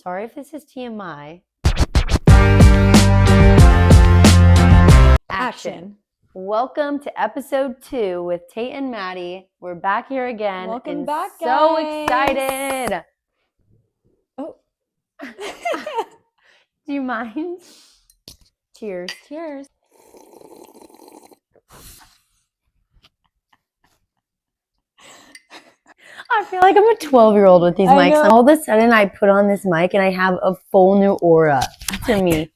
sorry if this is TMI. Action. Welcome to episode 2 with Tate and Maddie. We're back here again. Welcome and back, So guys. excited. Oh. Do you mind? Cheers. Cheers. I feel like I'm a 12-year-old with these mics. All of a sudden, I put on this mic and I have a full new aura to me.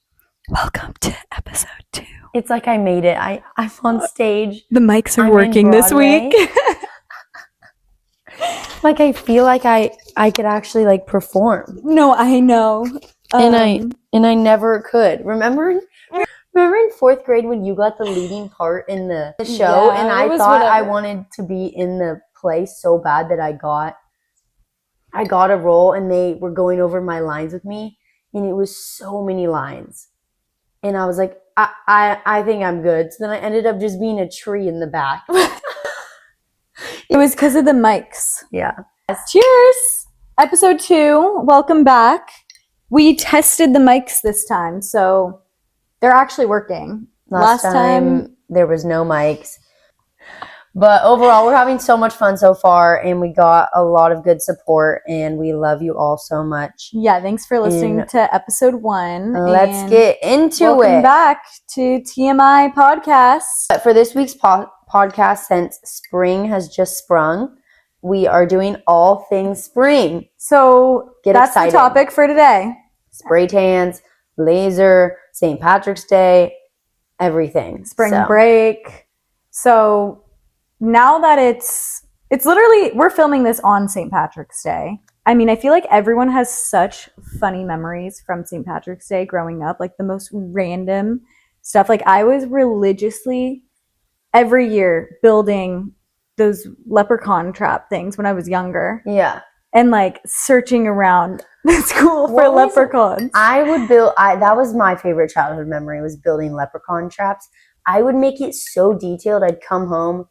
Welcome to episode 2. It's like I made it. I'm on stage. The mics are I'm working this week. Like I feel like I could actually like perform. No, I know. And I never could. Remember in 4th grade when you got the leading part in the show, Yeah, and I thought I wanted to be in the play so bad that I got a role, and they were going over my lines with me, and it was so many lines, and I was like, I think I'm good. So then I ended up just being a tree in the back. It was because of the mics. Yeah. Cheers! Episode 2. Welcome back. We tested the mics this time, so they're actually working. Last time there was no mics. But overall, we're having so much fun so far, and we got a lot of good support, and we love you all so much. Yeah, thanks for listening to episode 1. Let's get into it. Welcome back to TMI Podcast. But for this week's podcast, since spring has just sprung, we are doing all things spring. So that's excited. The topic for today. Spray tans, laser, St. Patrick's Day, everything. Spring break. So now that it's literally, we're filming this on St. Patrick's Day. I mean, I feel like everyone has such funny memories from St. Patrick's Day growing up, like the most random stuff. Like I was religiously every year building those leprechaun trap things when I was younger. Yeah. And like searching around the school for leprechauns. I would build, that was my favorite childhood memory, was building leprechaun traps. I would make it so detailed. I'd come home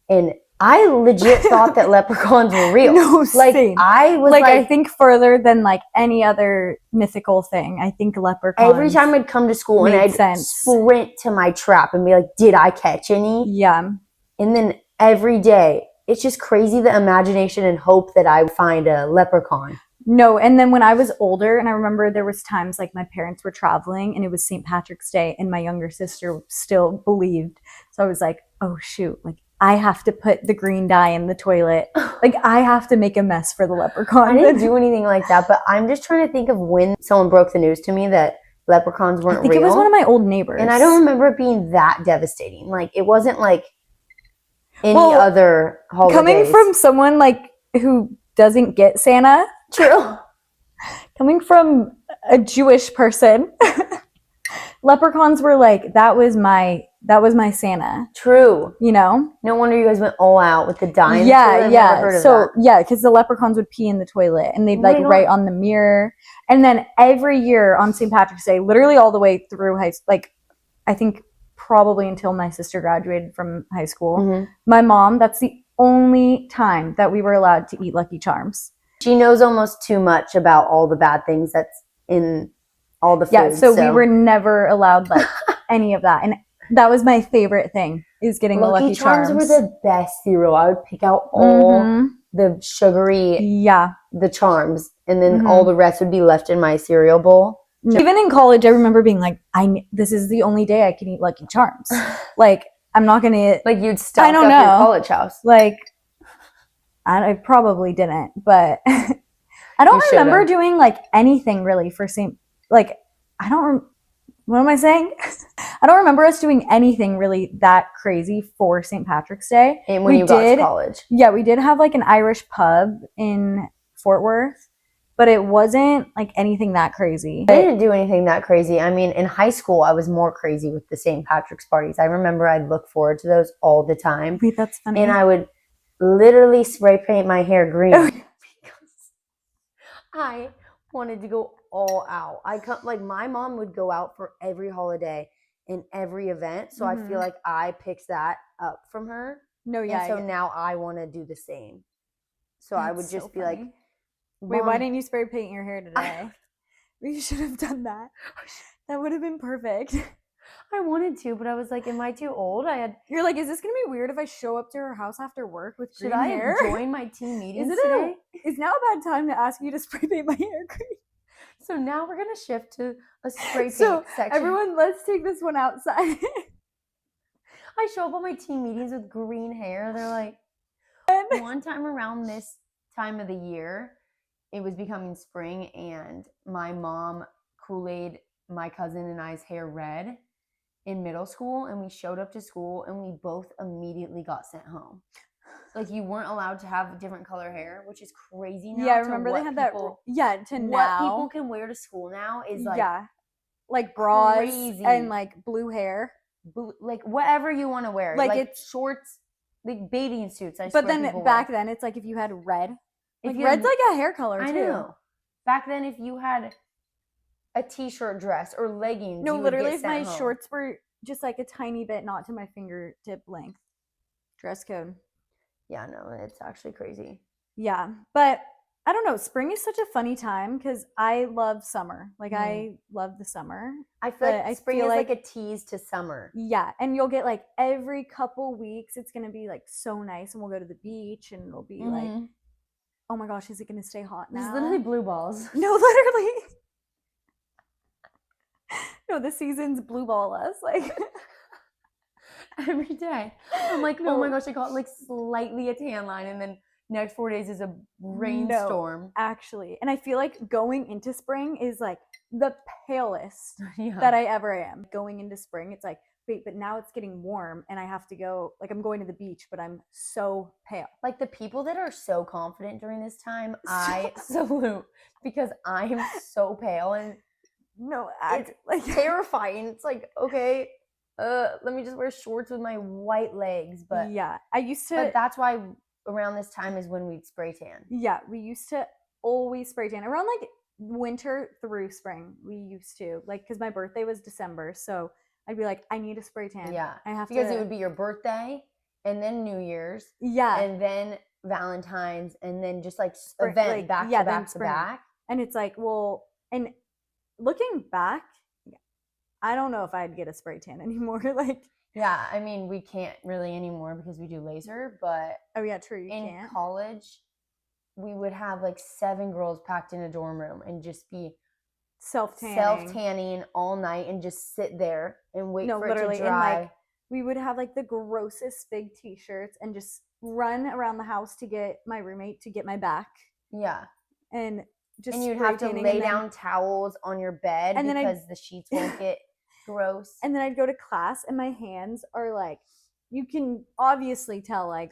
and I legit thought that leprechauns were real. No, same. I was I think further than like any other mythical thing. I think leprechauns. Every time I'd come to school and I'd sprint to my trap and be like, did I catch any? Yeah. And then every day, it's just crazy, the imagination and hope that I would find a leprechaun. No, and then when I was older, and I remember there was times like my parents were traveling and it was St. Patrick's Day and my younger sister still believed. So I was like, oh shoot, like I have to put the green dye in the toilet. Like I have to make a mess for the leprechaun. I didn't do anything like that, but I'm just trying to think of when someone broke the news to me that leprechauns weren't real. I think it was one of my old neighbors. And I don't remember it being that devastating. Like it wasn't like any other holidays. Coming from someone like who doesn't get Santa. True. Coming from a Jewish person, leprechauns were like, that was my Santa. True. You know? No wonder you guys went all out with the dye. Yeah. Because the leprechauns would pee in the toilet and they'd write on the mirror. And then every year on St. Patrick's Day, literally all the way through high school, like I think probably until my sister graduated from high school, my mom, that's the only time that we were allowed to eat Lucky Charms. She knows almost too much about all the bad things that's in all the food. Yeah, so we were never allowed like any of that. And that was my favorite thing, is getting the Lucky Charms. Lucky Charms were the best cereal. I would pick out all the sugary, the charms, and then all the rest would be left in my cereal bowl. Even in college, I remember being like, this is the only day I can eat Lucky Charms. Like, I'm not going to... Like, you'd stock up your college house. Like, I probably didn't, but I don't remember doing, like, anything really for what am I saying? I don't remember us doing anything really that crazy for St. Patrick's Day. And when you got to college. Yeah, we did have, like, an Irish pub in Fort Worth. But it wasn't like anything that crazy. I didn't do anything that crazy. I mean, in high school, I was more crazy with the St. Patrick's parties. I remember I'd look forward to those all the time. Wait, that's funny. And I would literally spray paint my hair green because I wanted to go all out. My mom would go out for every holiday and every event. So I feel like I picked that up from her. No, yeah. And so now I want to do the same. So I would just be like, wait, why didn't you spray paint your hair today? We should have done that. That would have been perfect. I wanted to, but I was like, am I too old? You're like, is this gonna be weird if I show up to her house after work with green Should I hair? join my team meetings Is it today? is now a bad time to ask you to spray paint my hair green? So now we're gonna shift to a spray paint So section. everyone, let's take this one outside. I show up on my team meetings with green hair. They're like, one time around this time of the year, it was becoming spring, and my mom Kool-Aid my cousin and I's hair red in middle school, and we showed up to school and we both immediately got sent home. Like, you weren't allowed to have different color hair, which is crazy now. Yeah, I remember they had people, that. Yeah, to what now. people can wear to school now is like, yeah, like bras crazy. and like blue hair, like whatever you want to wear, like it's shorts, like bathing suits. But then back then, it's like if you had red, like you red's had, like a hair color too. I know. Back then, if you had a t-shirt dress or leggings, no, you literally, would if get my sent home. shorts were just like a tiny bit, not to my fingertip length, dress code. Yeah, no, it's actually crazy. Yeah, but I don't know. Spring is such a funny time because I love summer. Like, I love the summer. I feel like spring is like a tease to summer. Yeah, and you'll get like every couple weeks, it's gonna be like so nice, and we'll go to the beach, and it'll be like, oh my gosh, is it gonna stay hot now? It's literally blue balls. No, literally. No, the season's blue ball us like every day. I'm like, oh my gosh, I got like slightly a tan line, and then next 4 days is a rainstorm. No, actually, and I feel like going into spring is like the palest Yeah. that I ever am. Going into spring, it's like, wait, but now it's getting warm, and I have to go. Like, I'm going to the beach, but I'm so pale. Like, the people that are so confident during this time, I salute, because I'm so pale, and no, it's like terrifying. It's like, okay, let me just wear shorts with my white legs. But yeah, I used to. But that's why around this time is when we'd spray tan. Yeah, we used to always spray tan around like winter through spring. We used to, like, because my birthday was December, so I'd be like, I need a spray tan. Yeah, I have because it would be your birthday, and then New Year's. Yeah, and then Valentine's, and then just like spring, event like, back to back to back. And it's like, well, and looking back, I don't know if I'd get a spray tan anymore. Like, yeah, I mean, we can't really anymore because we do laser, but oh yeah, true, you in can't. college, we would have like 7 girls packed in a dorm room and just be self-tanning all night and just sit there and wait for it to dry. And like, we would have like the grossest big t-shirts and just run around the house to get my roommate to get my back. Yeah. And you'd have to lay down towels on your bed and because the sheets won't get gross. And then I'd go to class and my hands are like, you can obviously tell I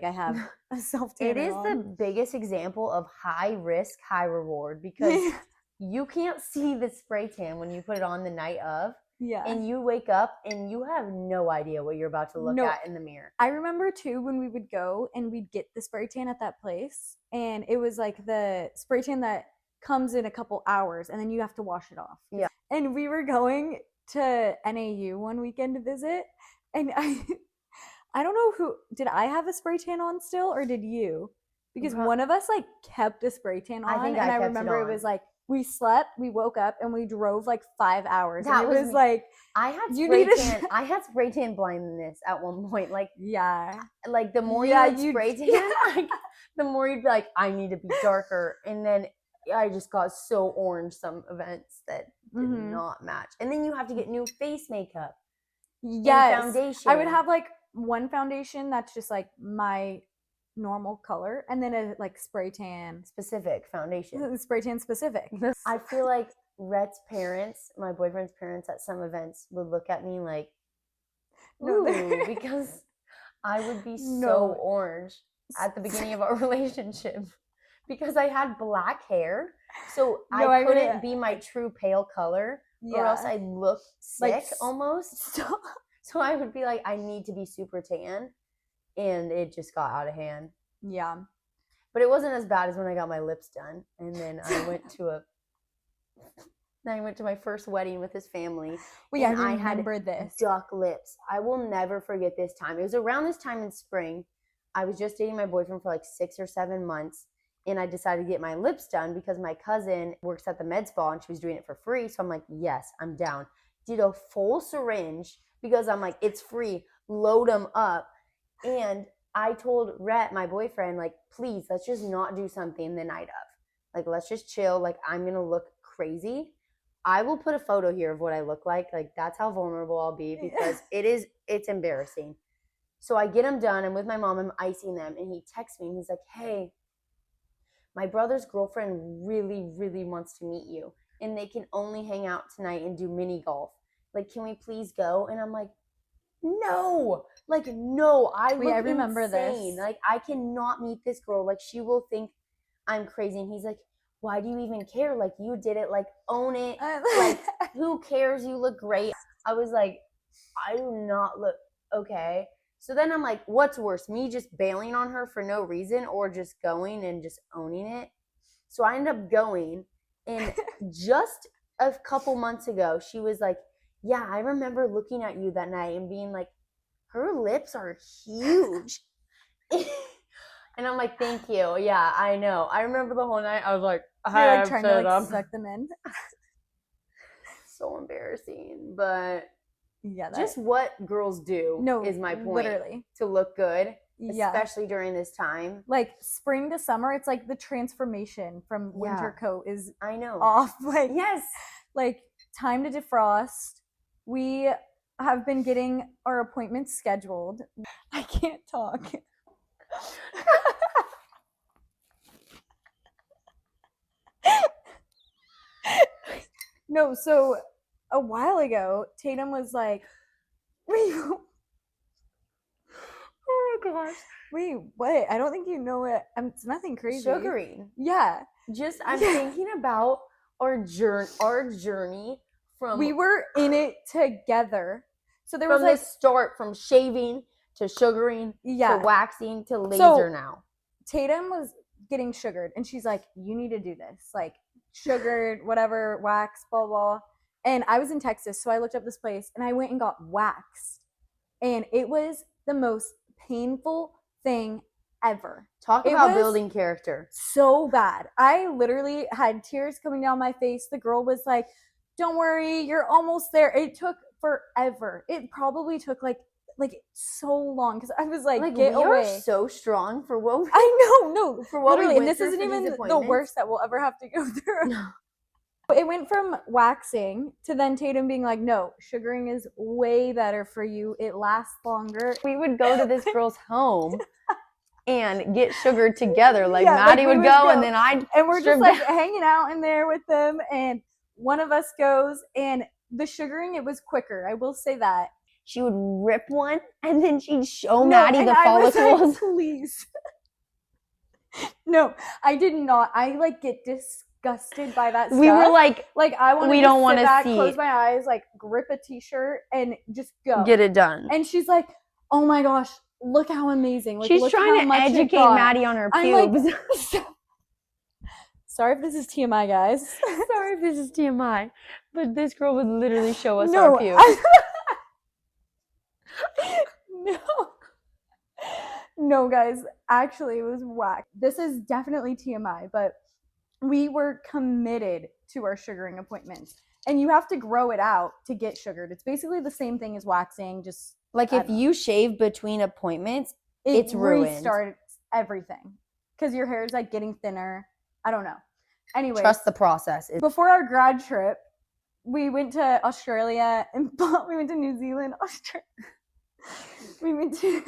have a self-tanner. It is on. the biggest example of high risk, high reward, because you can't see the spray tan when you put it on the night of. Yeah. And you wake up and you have no idea what you're about to look at in the mirror. I remember too when we would go and we'd get the spray tan at that place, and it was like the spray tan that comes in a couple hours and then you have to wash it off. Yeah. And we were going to NAU one weekend to visit, and I don't know did I have a spray tan on still or did you? Because one of us like kept a spray tan on, and I remember it was like we slept, we woke up, and we drove like 5 hours. That and it was like I had spray tan. I had spray tan blindness at one point. Like, yeah, like the more you spray tan, like, the more you'd be like, I need to be darker. And then I just got so orange some events that did not match. And then you have to get new face makeup. Yes, foundation. I would have like one foundation that's just like my normal color, and then a like spray tan specific foundation. Spray tan specific. I feel like Rhett's parents, my boyfriend's parents at some events would look at me like, ooh, because I would be so orange at the beginning of our relationship because I had black hair. So I couldn't be my true pale color or else I'd look sick like, almost. So I would be like, I need to be super tan. And it just got out of hand. Yeah. But it wasn't as bad as when I got my lips done. And then I went to my first wedding with his family. Well, yeah, I remember this. Duck lips. I will never forget this time. It was around this time in spring. I was just dating my boyfriend for like 6 or 7 months. and I decided to get my lips done because my cousin works at the med spa and she was doing it for free. So I'm like, yes, I'm down. Did a full syringe because I'm like, it's free, load them up. And I told Rhett, my boyfriend, like, please, let's just not do something the night of. Like, let's just chill. Like, I'm going to look crazy. I will put a photo here of what I look like. Like, that's how vulnerable I'll be because it's embarrassing. So I get them done. I'm with my mom. I'm icing them. And he texts me and he's like, hey, my brother's girlfriend really, really wants to meet you. And they can only hang out tonight and do mini golf. Like, can we please go? And I'm like, no. Like, no. I remember insane. this. Like, I cannot meet this girl. Like, she will think I'm crazy. And he's like, why do you even care? Like, you did it. Like, own it. Like, who cares? You look great. I was like, I do not look okay. So then I'm like, what's worse, me just bailing on her for no reason or just going and just owning it? So I ended up going, and just a couple months ago, she was like, yeah, I remember looking at you that night and being like, her lips are huge. And I'm like, thank you. Yeah, I know. I remember the whole night. I was like, You're like trying to like suck them in. So embarrassing, but yeah, just what girls do is my point. Literally. To look good, yeah, especially during this time. Like spring to summer, it's like the transformation from winter coat is I know off. Like yes, like time to defrost. We have been getting our appointments scheduled. I can't talk. No, so a while ago, Tatum was like, oh my gosh. Wait, what? I don't think you know it. It's nothing crazy. Sugaring. Yeah. Just I'm thinking about our journey from. We were in it together. So there was like the start, from shaving to sugaring to waxing to laser now. Tatum was getting sugared and she's like, you need to do this. Like sugared, whatever, wax, blah, blah. And I was in Texas, so I looked up this place and I went and got waxed. And it was the most painful thing ever. Talk about building character. So bad. I literally had tears coming down my face. The girl was like, don't worry, you're almost there. It took forever. It probably took like so long because I was like get we away. Are so strong for what we, I know, for what literally, we and this isn't even the worst that we'll ever have to go through. No. It went from waxing to then Tatum being like, no, sugaring is way better for you. It lasts longer. We would go to this girl's home and get sugared together. Like Maddie would go and then and we're just like hanging out in there with them, and one of us goes, and the sugaring, it was quicker. I will say that. She would rip one and then she'd show Maddie the follicles. Like, please. No, I did not. I like get disgusted by that stuff. We were like I want to we don't want to see. Close my eyes, like grip a t-shirt and just go. Get it done. And she's like, oh my gosh, look how amazing. Like, she's trying to educate Maddie on her pubes. Like, sorry if this is TMI, guys. Sorry if this is TMI. But this girl would literally show us our pubes. No, guys, actually it was whack. This is definitely TMI, but we were committed to our sugaring appointments, and you have to grow it out to get sugared. It's basically the same thing as waxing, just like if you shave between appointments, it's ruined. Restarts everything because your hair is like getting thinner. I don't know. Anyway, trust the process. Before our grad trip, we went to Australia and we went to New Zealand, Australia. We went to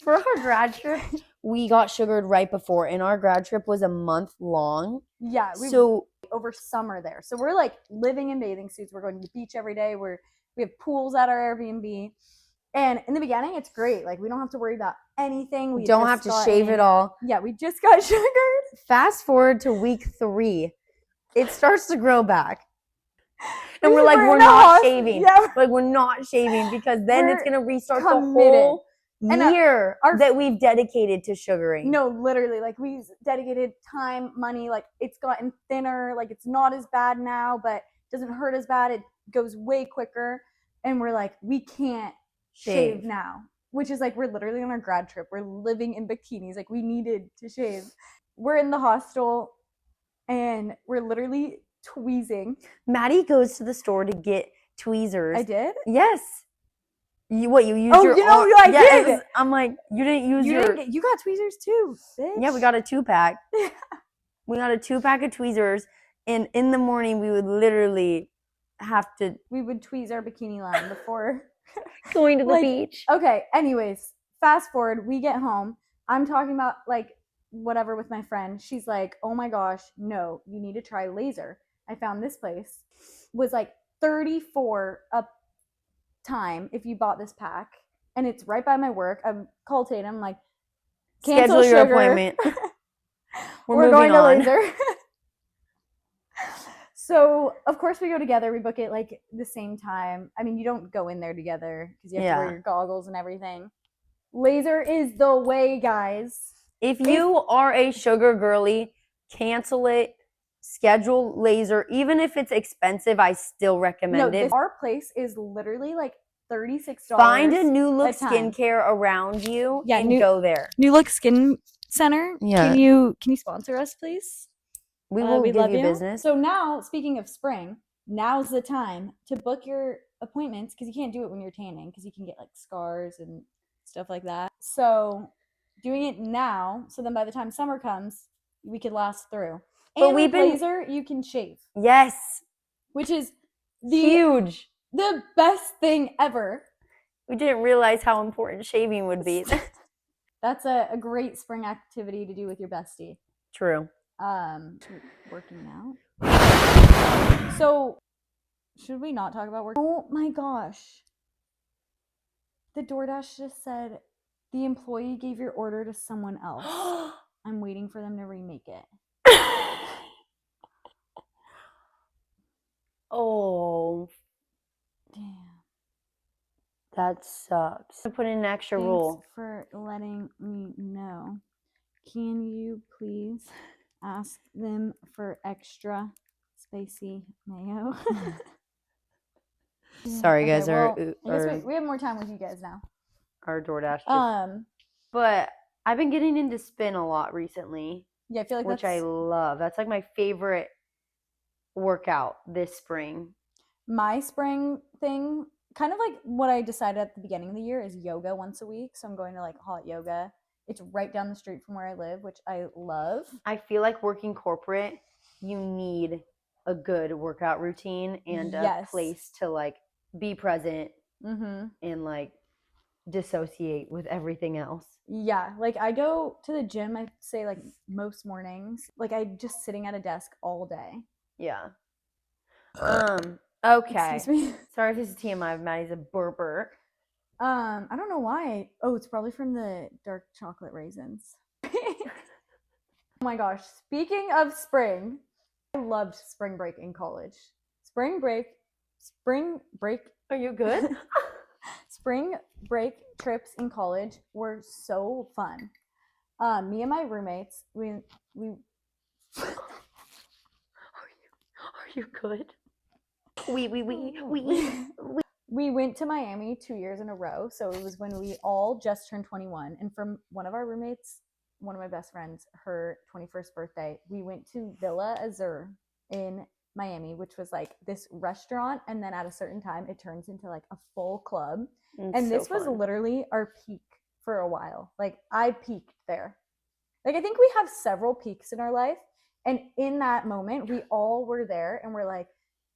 for our grad trip. We got sugared right before, and our grad trip was a month long. Yeah, so over summer there. So we're like living in bathing suits. We're going to the beach every day. We have pools at our Airbnb, and in the beginning, it's great. Like we don't have to worry about anything. We don't have to shave it all. Yeah, we just got sugared. Fast forward to week 3, it starts to grow back. And we're like, we're not shaving. Yeah. Like, we're not shaving because then it's going to restart the whole year that we've dedicated to sugaring. No, literally. Like, we've dedicated time, money. Like, it's gotten thinner. Like, it's not as bad now, but it doesn't hurt as bad. It goes way quicker. And we're like, we can't shave now. Which is like, we're literally on our grad trip. We're living in bikinis. Like, we needed to shave. we're in the hostel and we're literally tweezing. Maddie goes to the store to get tweezers. I did? Yes. You used Oh, your you know, arm- I yes. did. I'm like, you didn't use your. You got tweezers too, bitch. Yeah, we got a 2-pack. We got a 2-pack of tweezers, and in the morning we would literally have to We would tweeze our bikini line before going to the Like, beach. Okay, anyways, fast forward, we get home. I'm talking about like whatever with my friend. She's like, "Oh my gosh, no, you need to try laser." I found this place. Was like 34 a time if you bought this pack, and it's right by my work. I'm called Tatum, like, cancel Schedule your sugar. appointment. We're going to on. laser. So of course we go together. We book it like the same time. I mean, you don't go in there together because you have to Yeah. wear your goggles and everything. Laser is the way, guys. If you are a sugar girly, cancel it. Schedule laser, even if it's expensive. I still recommend it. Our place is literally like $36. Find a new look a time. skincare around you Yeah, and go there. New Look Skin Center. Yeah. Can you sponsor us, please? We will we give love you business. So now, speaking of spring, now's the time to book your appointments because you can't do it when you're tanning because you can get like scars and stuff like that. So doing it now, so then by the time summer comes, we could last through. But And we've with been- laser, you can shave, Yes. which is Huge. the best thing ever. We didn't realize how important shaving would be. That's a great spring activity to do with your bestie. True. Working out. So, should we not talk about work? Oh my gosh. The DoorDash just said the employee gave your order to someone else. I'm waiting for them to remake it. Oh, Damn. that sucks. I put in an extra Thanks rule. for letting me know. Can you please ask them for extra spicy mayo? Sorry, Okay, guys. well, our, I guess we have more time with you guys now. our DoorDash. But I've been getting into spin a lot recently, Yeah, I feel like which I love. That's like my favorite workout this spring. my spring thing, kind of like what I decided at the beginning of the year, is yoga once a week. So I'm going to like hot yoga. It's right down the street from where I live, which I love. I feel like working corporate, you need a good workout routine and a Yes. place to like be present Mm-hmm. and like dissociate with everything else. Yeah, like I go to the gym, I say like most mornings. Like I just sitting at a desk all day. Yeah. Okay. Excuse me. Sorry if this is TMI. Maddie's a burper. I don't know why. Oh, it's probably from the dark chocolate raisins. Oh my gosh. Speaking of spring, I loved spring break in college. Spring break Are you good? spring break trips in college were so fun. Me and my roommates, we Are you good? We. We went to Miami 2 years in a row. So it was when we all just turned 21. And from one of our roommates, one of my best friends, her 21st birthday, we went to Villa Azur in Miami, which was like this restaurant. And then at a certain time, it turns into like a full club. And this was literally our peak for a while. Like I peaked there. Like I think we have several peaks in our life. And in that moment, we all were there and we're like,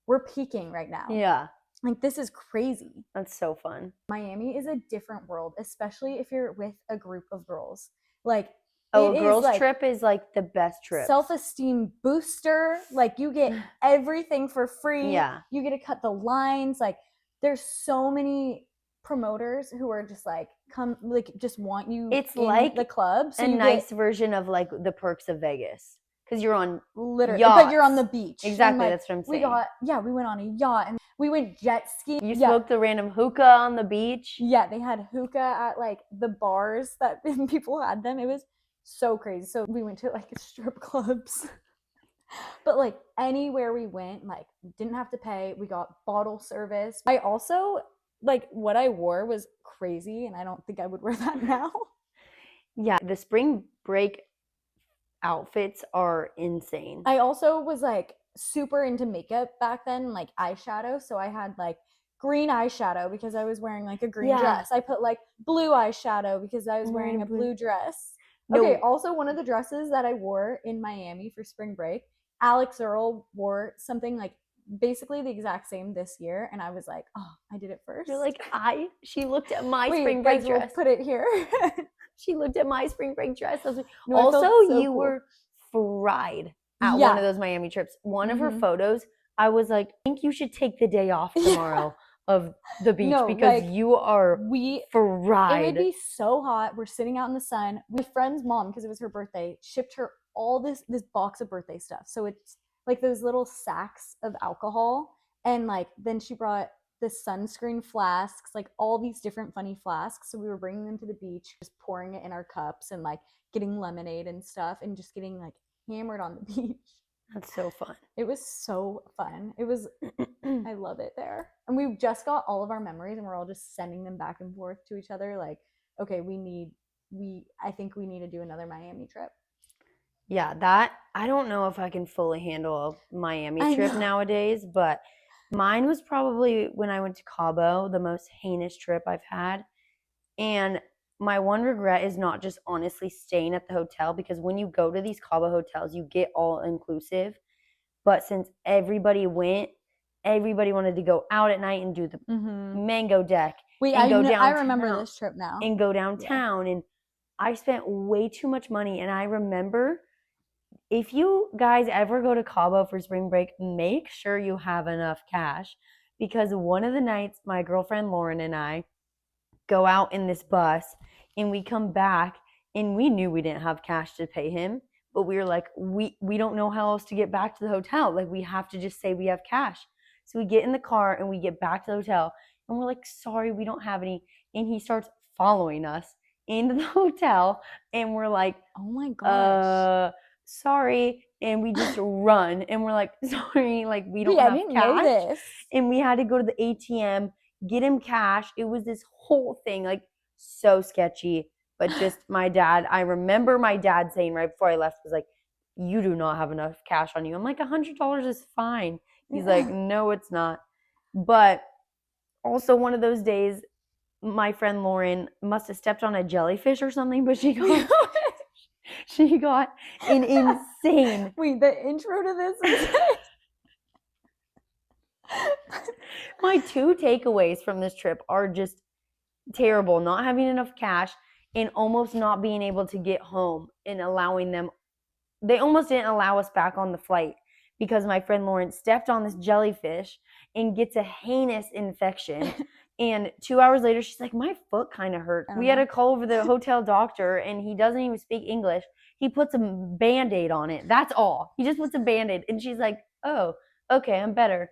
we're peaking right now. Yeah, Like this is crazy. that's so fun. Miami is a different world, especially if you're with a group of girls. Like Oh, it a is, girls' like, trip is like the best trip. self-esteem booster. Like you get everything for free. Yeah. You get to cut the lines. Like there's so many promoters who are just like just want you It's in like the club. So a you nice get version of like the perks of Vegas because you're on literally, but you're on the yachts. beach. And, Exactly, like, that's what I'm saying. we went on a yacht and we went jet skiing. You Yeah. smoked the random hookah on the beach. Yeah, they had hookah at like the bars that people had them. It was so crazy. So we went to like strip clubs. But like anywhere we went, like didn't have to pay. We got bottle service. I also like what I wore was crazy and I don't think I would wear that now. Yeah, the spring break outfits are insane. I also was like super into makeup back then, like eyeshadow. So I had like green eyeshadow because I was wearing like a green Yeah. dress. I put like blue eyeshadow because I was I'm wearing wearing a blue. blue dress. No. Okay, also one of the dresses that I wore in Miami for spring break, Alex Earl wore something like basically the exact same this year, and I was like, oh, I did it first. You're like, she looked at my Wait, spring break guys, we'll dress. put it here. She looked at my spring break dress. I was like, No, I felt also, so you cool. were fried at Yeah. one of those Miami trips. One of her Mhm. photos, I was like, I think you should take the day off tomorrow of the beach No, because like, you are It fried. would be so hot. We're sitting out in the sun. My friend's mom, because it was her birthday, shipped her all this box of birthday stuff. So it's like those little sacks of alcohol, and like then she brought the sunscreen flasks, like all these different funny flasks. So we were bringing them to the beach, just pouring it in our cups and like getting lemonade and stuff, and just getting like hammered on the beach. That's so fun. It was so fun. It was, I love it there. And we just got all of our memories and we're all just sending them back and forth to each other. Like, okay, I think we need to do another Miami trip. Yeah, that, I don't know if I can fully handle a Miami I trip know. nowadays, but mine was probably when I went to Cabo, the most heinous trip I've had. And my one regret is not just honestly staying at the hotel, because when you go to these Cabo hotels, you get all inclusive. But since everybody went, everybody wanted to go out at night and do the mango deck. Wait, and go I remember downtown this trip now. and go downtown. And I spent way too much money. And I remember, if you guys ever go to Cabo for spring break, make sure you have enough cash, because one of the nights my girlfriend Lauren and I go out in this bus and we come back and we knew we didn't have cash to pay him, but we were like, we don't know how else to get back to the hotel. Like, we have to just say we have cash. So we get in the car and we get back to the hotel and we're like, sorry, we don't have any. And he starts following us into the hotel and we're like, oh my gosh, sorry. And we just run and we're like, sorry, like, we don't I have didn't cash. know this. And we had to go to the ATM, get him cash. It was this whole thing, like, so sketchy. But just my dad, I remember my dad saying right before I left, was like, you do not have enough cash on you. I'm like, $100 is fine. He's like, no, it's not. But also one of those days, my friend Lauren must have stepped on a jellyfish or something, but she got an insane. Wait, the intro to this is my two takeaways from this trip are just terrible. Not having enough cash and almost not being able to get home, and allowing them, they almost didn't allow us back on the flight because my friend Lauren stepped on this jellyfish and gets a heinous infection. And 2 hours later, she's like, my foot kind of hurt. We had to call over the hotel doctor, and he doesn't even speak English. He puts a Band-Aid on it. That's all. He just puts a Band-Aid. And she's like, oh, okay, I'm better.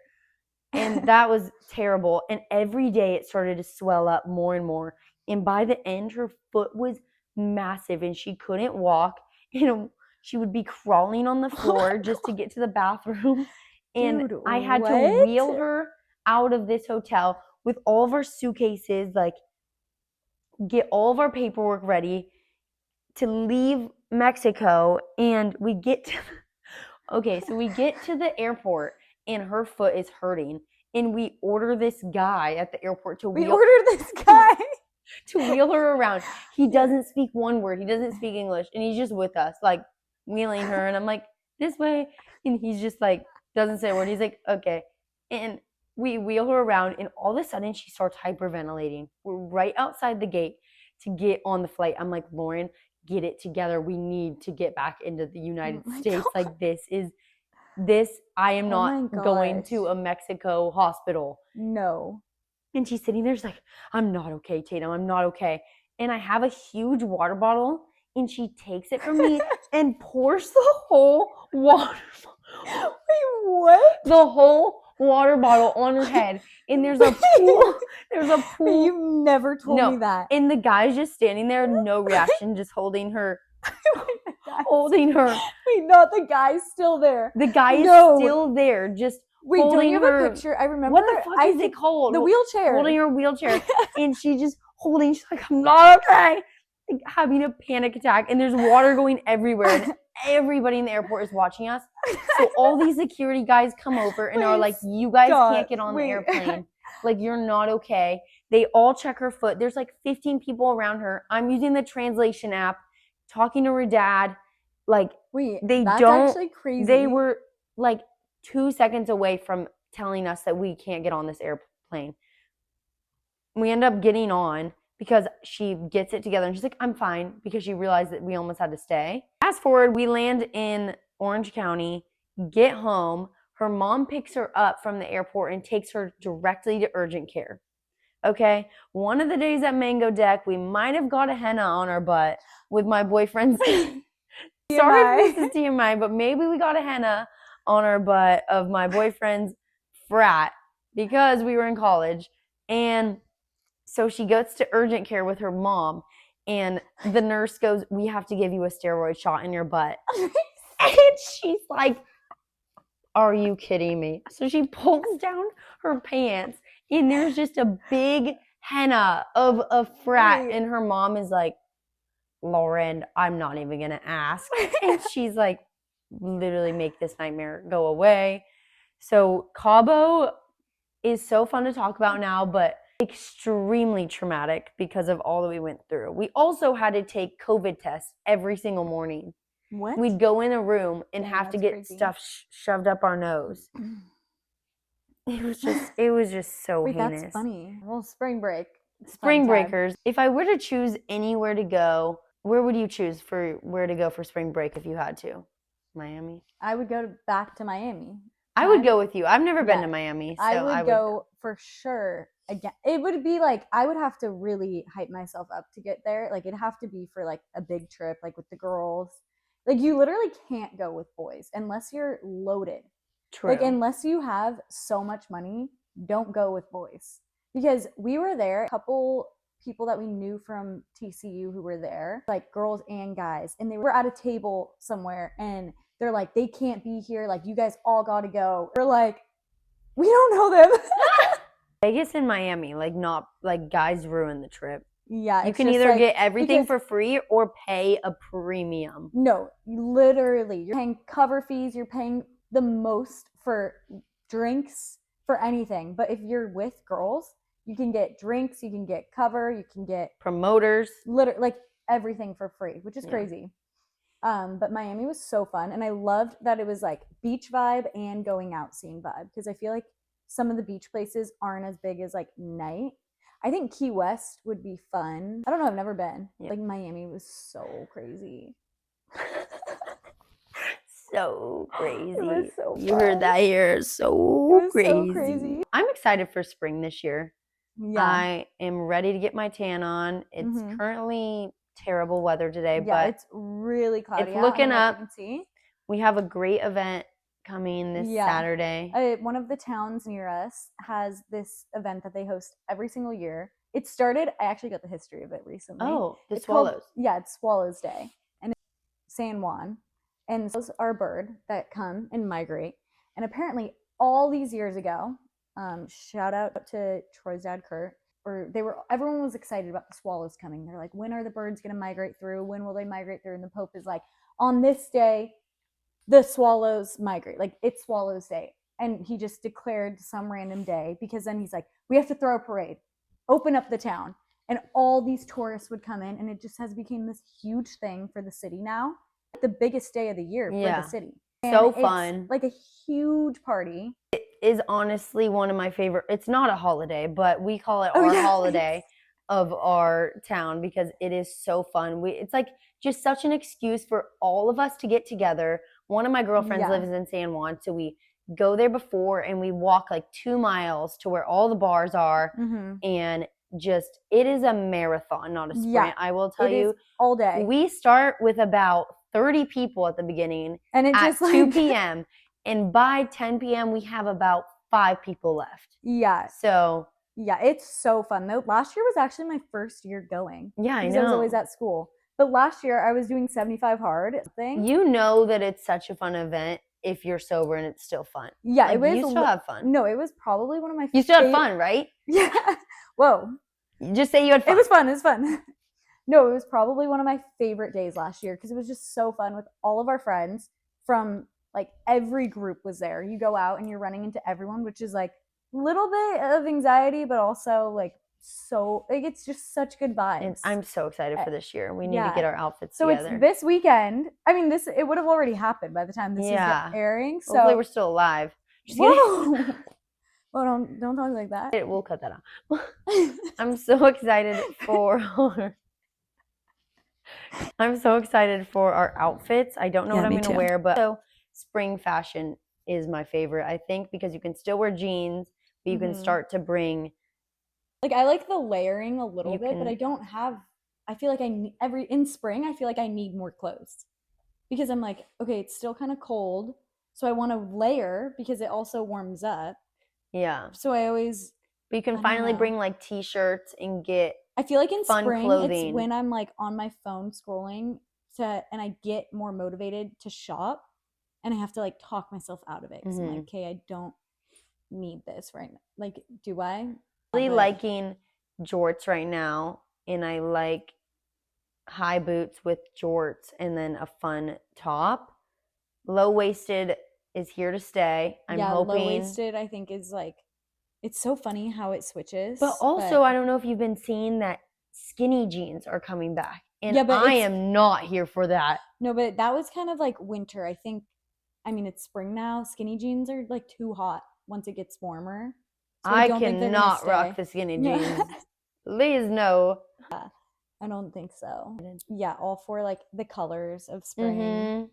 And that was terrible. And every day it started to swell up more and more. And by the end, her foot was massive and she couldn't walk. She would be crawling on the floor just to get to the bathroom. And Dude, I had to wheel her out of this hotel with all of our suitcases, like, get all of our paperwork ready to leave Mexico. And we get to the airport and her foot is hurting. And we order this guy at the airport to wheel her around. He doesn't speak one word. He doesn't speak English. And he's just with us, like, wheeling her. And I'm like, this way. And he's just like, doesn't say a word. He's like, okay. And we wheel her around. And all of a sudden, she starts hyperventilating. We're right outside the gate to get on the flight. I'm like, Lauren, get it together. We need to get back into the United States. God. Like, I am not going to a Mexico hospital. No. And she's sitting there, she's like, I'm not okay, Tatum. I'm not okay. And I have a huge water bottle, and she takes it from me and pours the whole water. Wait, what? The whole water bottle on her head. And there's a pool. Wait, you've never told me that. And the guy's just standing there, no reaction, just holding her. Holding her. Wait, not the guy's still there. The guy is still there, just don't you have a picture? I remember. What the fuck is it called? The wheelchair. Holding her wheelchair. And she just she's like, I'm not okay. Like, having a panic attack. And there's water going everywhere. And everybody in the airport is watching us. So all these security guys come over and are Wait, like, you guys stop. can't get on the Wait. airplane. Like, you're not okay. They all check her foot. There's like 15 people around her. I'm using the translation app, talking to her dad. Like, Wait, they that's don't- actually crazy. they were like 2 seconds away from telling us that we can't get on this airplane. We end up getting on because she gets it together and she's like, I'm fine, because she realized that we almost had to stay. Fast forward, we land in Orange County, get home. Her mom picks her up from the airport and takes her directly to urgent care. Okay, one of the days at Mango Deck, we might have got a henna on our butt with my boyfriend's. Sorry if this is TMI, but maybe we got a henna on our butt of my boyfriend's frat because we were in college. And so she goes to urgent care with her mom, and the nurse goes, we have to give you a steroid shot in your butt. And she's like, are you kidding me? So she pulls down her pants, and there's just a big henna of a frat. Wait. And her mom is like, Lauren, I'm not even going to ask. And she's like, literally make this nightmare go away. So Cabo is so fun to talk about now, but extremely traumatic because of all that we went through. We also had to take COVID tests every single morning. What? We'd go in a room and Damn, have to that's get crazy. stuff shoved up our nose. It was just so Wait, heinous. that's funny. Well, spring break. Spring Fun time. breakers. If I were to choose anywhere to go, where would you choose for where to go for spring break if you had to? Miami? I would go back to Miami. I would go with you. I've never been Yeah. to Miami, so I would go for sure. Again, it would be like I would have to really hype myself up to get there. Like it'd have to be for like a big trip, like with the girls. Like you literally can't go with boys unless you're loaded. True. Like unless you have so much money, don't go with boys. Because we were there, a couple people that we knew from TCU who were there, like girls and guys, and they were at a table somewhere and they're like, they can't be here, like you guys all gotta go. We're like, we don't know them. Vegas and Miami, like not like guys ruin the trip. Yeah, You it's can just, either like, get everything because- for free or pay a premium. No, literally, you're paying cover fees. You're paying the most for drinks, for anything. But if you're with girls, you can get drinks, you can get cover, you can get Promoters. literally like everything for free, which is Yeah. crazy. But Miami was so fun, and I loved that it was like beach vibe and going out scene vibe, because I feel like some of the beach places aren't as big as like night. I think Key West would be fun. I don't know, I've never been. Yeah. Like Miami was so crazy. So crazy. It was so You heard fun. that here. It So was crazy. so crazy. I'm excited for spring this year. Yeah. I am ready to get my tan on. It's Mhm. currently terrible weather today, Yeah, but it's really cloudy. it's out. I don't looking know if up. you can see. we have a great event coming this Yeah. Saturday. One of the towns near us has this event that they host every single year. It started, I actually got the history of it recently. Oh, the It's called- swallows. yeah, it's Swallows Day. And it's San Juan. And those are a bird that come and migrate. And apparently all these years ago, shout out to Troy's dad, Kurt, everyone was excited about the swallows coming. They're like, when are the birds going to migrate through? When will they migrate through? And the Pope is like, on this day, the swallows migrate. Like, it's Swallows Day. And he just declared some random day, because then he's like, we have to throw a parade, open up the town. And all these tourists would come in, and it just has become this huge thing for the city now. The biggest day of the year Yeah. for the city. So it's fun. like a huge party. Is honestly one of my favorite. It's not a holiday, but we call it Oh, our yeah. holiday of our town because it is so fun. It's like just such an excuse for all of us to get together. One of my girlfriends Yeah. lives in San Juan, so we go there before and we walk like 2 miles to where all the bars are, Mm-hmm. and just it is a marathon, not a sprint. Yeah, I will tell It you. is all day. We start with about 30 people at the beginning and it at just 2 like, p.m. and by 10 p.m. we have about 5 people left. Yeah. So Yeah, it's so fun though. Last year was actually my first year going. yeah, I Because know. I was always at school. But last year I was doing 75 hard thing. You know that it's such a fun event if you're sober and it's still fun. Yeah, Like, it was you still have fun. No, it was probably one of my You still had fav- fun, right? Yeah. Whoa. You just say you had fun. It was fun. It was fun. No, it was probably one of my favorite days last year because it was just so fun with all of our friends from like every group was there. You go out and you're running into everyone, which is like a little bit of anxiety, but also like so like it's just such good vibes. And I'm so excited for this year. We need to Yeah. get our outfits So together. it's this weekend. I mean, this it would have already happened by the time this is airing. So hopefully we're still alive. Just whoa. Well, don't talk like that. We'll cut that out. I'm so excited for our outfits. I don't know what I'm going to wear, but so spring fashion is my favorite, I think, because you can still wear jeans, but you can start to bring. Like I like the layering a little bit, but I don't have. I feel like in spring, I feel like I need more clothes because I'm like, okay, it's still kind of cold, so I want to layer because it also warms up. Yeah. So I always. But you can finally bring like t-shirts and get. I feel like in fun spring, clothing. It's when I'm like on my phone scrolling and I get more motivated to shop, and I have to like talk myself out of it because I'm like, okay, I don't need this right now. Like, do I? Really liking jorts right now, and I like high boots with jorts and then a fun top. Low-waisted is here to stay. I'm hoping. Low-waisted I think is like, it's so funny how it switches. But also, I don't know if you've been seeing that skinny jeans are coming back. And I am not here for that. No, but that was kind of like winter. I think, I mean, it's spring now. Skinny jeans are like too hot once it gets warmer. So I cannot rock the skinny jeans. Please no. I don't think so. Yeah, all for like the colors of spring.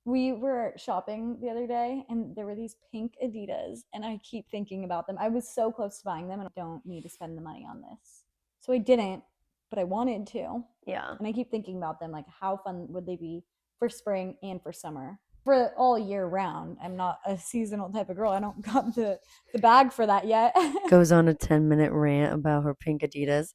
We were shopping the other day and there were these pink Adidas and I keep thinking about them. I was so close to buying them and I don't need to spend the money on this. So I didn't, but I wanted to. Yeah. And I keep thinking about them, like how fun would they be for spring and for summer? For all year round. I'm not a seasonal type of girl. I don't got the bag for that yet. Goes on a 10-minute rant about her pink Adidas.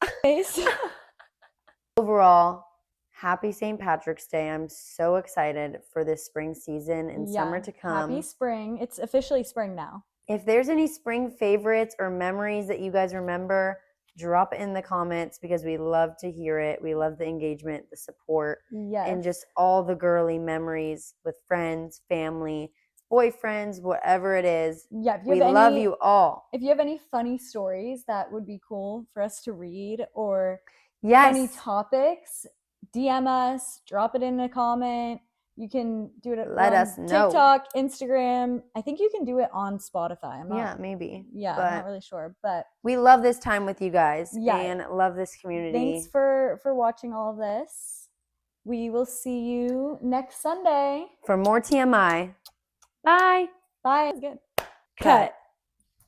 Overall, happy St. Patrick's Day. I'm so excited for this spring season and summer to come. Happy spring. It's officially spring now. If there's any spring favorites or memories that you guys remember, drop it in the comments because we love to hear it. We love the engagement, the support, and just all the girly memories with friends, family, boyfriends, whatever it is. Yeah, we love you all. If you have any funny stories that would be cool for us to read or funny topics, DM us, drop it in a comment. You can do it Let us know. TikTok, Instagram. I think you can do it on Spotify. Maybe. Yeah, I'm not really sure. But we love this time with you guys and love this community. Thanks for watching all of this. We will see you next Sunday. For more TMI. Bye. Bye. Good. Cut.